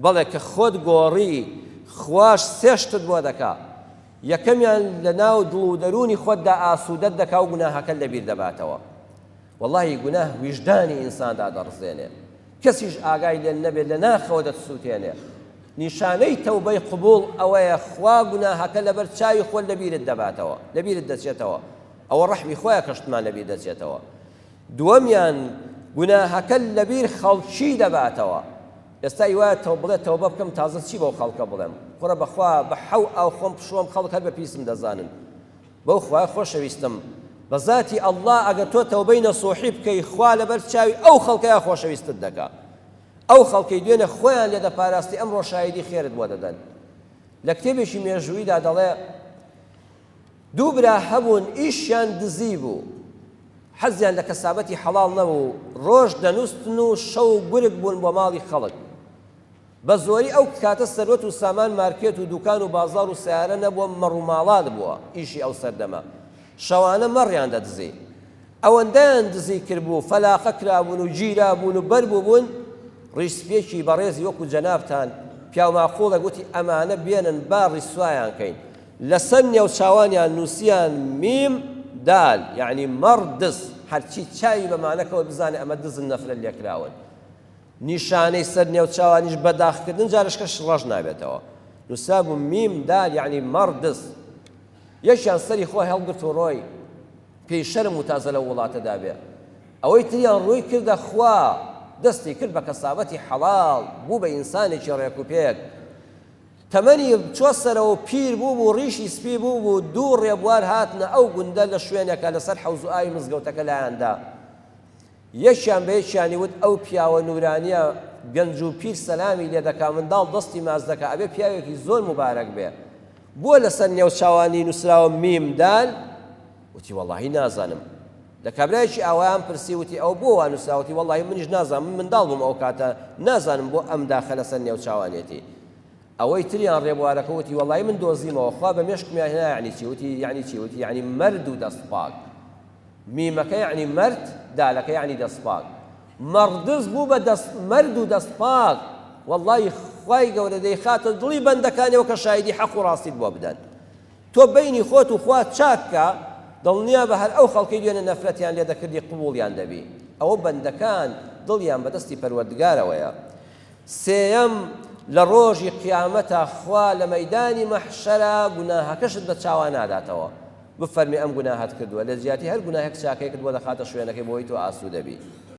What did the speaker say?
بەڵێ کە خۆت گۆڕی خوش سێشتت بۆ دەکا یەکەمیان لە ناو دڵ و دەرونی خۆتدا ئاسوودەت دەکا و گوناهەکە لەبیر دەباتەوە وەڵڵاهی گوناه ویژدانی ئینساندا دەڕزێنێ کەسیش ئاگای لێ نەبێت لە ناخەوە دەسووتێنێ نیشانەی تەوبەی قبوڵ ئەوەیە خوا گوناهەکە لەبەر چاوی خۆت لەبیرت دەباتەوە لەبیرت دەچێتەوە ئەوە ڕەحمی خۆیان کەشتمان لەبیر دەچێتەوە دووەمیان گوناهەکە لەبیر خەڵکی دەباتەوە ئێستا وایە بڵێت تەوبە بکەم تازە چی بەو خەڵکە بڵێم کوڕە بەخوا بە حەو ئاو خۆم پشۆم خەڵک هەر بە پیسم دەزانن بەو خوای خۆشەویستم بە ذاتی ئەڵڵا ئەگەر تۆ تەوبەی نەسوحی بکەی خوا لەبەر چاوی ئەو خەڵکەیە خۆشەویستت دەکا ئەو خەڵکەی دوێنێ خۆیان لێ دەپاراستی ئەمڕۆ شایدی خێرت بۆ دەدەن لە کتێبێکی مێژوویدا دەڵێ دوو برا هەبوون ئیشیان دزی بوو حەزیان لە کەسابەتی حەڵاڵ نەبوو ڕۆژ دەنووستن و شەو گورگ بوون بۆ ماڵی خەڵک بە زۆری ئەو کاتە سەروەت و سامان مارکێت و دوکان و بازار و سیارە نەبووە مەڕووماڵات بووە ئیشی ئەو سەردەما شەوانە مەڕیان دەدزی ئەوەندەیان دزی کردبوو فەلاقە کرابوون و گیرا بوون و بەربوو بوون ڕیسپێکی بەڕێزی وەکو جەنابتان پیاوماقوڵە گوتی ئەمانە بێنن با ڕیسوایان کەین لەسەر نێوچاوانیان نووسیان میم دال یعنی مەڕ دز هەرچی چاوی بەمانەکەوە بزانێ ئەمە دزن نەفرە لێکراون نیشانەی سەر نێوچاوانیش بەداخکردن جارشکە ڕەش نابێتەوە نووسابوو میم دال یعنی مەڕ دز یەکیان سەری خۆی هەڵگرت و ڕۆی پێی شەرم و تازە لە وڵاتەدا بێ ئەوەی تریان ڕووی کردە خوا دەستی کرد بە کەسابەتی حەڵاڵ بوو بە ئینسانێکی ڕێک و پێک تەمەنی چۆ سەرەوە پیر بوو ڕیشی سپی بوو دوو ڕێبوار هاتنە ئەو گوندە لە شوێنێکە لەسەر حەوز و ئاوی مزگەوتەکە لایەندا یەکیان بە یەکیانی وت ئەو پیاوە نورانیە گەنج و پیر سەلامی لێ دەکا منداڵ دەستی ماز دەکا ئەبێ پیاوێکی زۆر مبارەک بێ بۆ لەسەر نێوچاوانی نووسراوە میم دال وتی وەڵڵاهی نازانم لە کابرایەکی ئاوایان پرسی وتی ئەو بۆ وا نووسراوەتی وەڵڵاهی منیش نازانم من منداڵ بووم ئەو کاتە نازانم بۆ ئەم داخە لەسەر نێوچاوانێتی ئەوەی تریان ڕێبوارەکە وتی وەڵڵاهی من دۆزیمەوە خوا بە مێشکمیان هێنا یعنی چی وتی یعنی چی وتی یعنی مەرد و دەستپاک میمەکە یعنی مەرد دالەکە یعنی دەستپاک مەڕدز بوو بە مەرد و دەستپاک وەڵڵاهی خوای گەورە دەیخاتە دڵی بەندەکانەوە کە شایدی حەق و ڕاستیت بۆ بدەن تۆ بینی خۆت و خوا چاککە دڵنیا بە هەر ئەو خەڵکەی دوێنێ نەفرەتیان لێ دەکردی قبوڵیان دەبی ئەوە بەندەکان دڵیان بەدەستی پەروەردگارەوەیە سێیەم لە ڕۆژی قیامەتە خوا لە مەیدانی مەحشەرە گوناهەکەشت بە چاوان ناداتەوە بفەرمی ئەم گوناهات کردووە لە زیاتی هەر گوناهێک چاکەی کردووە دەخاتە شوێنەکەی بۆی تۆ ئاسوودە بی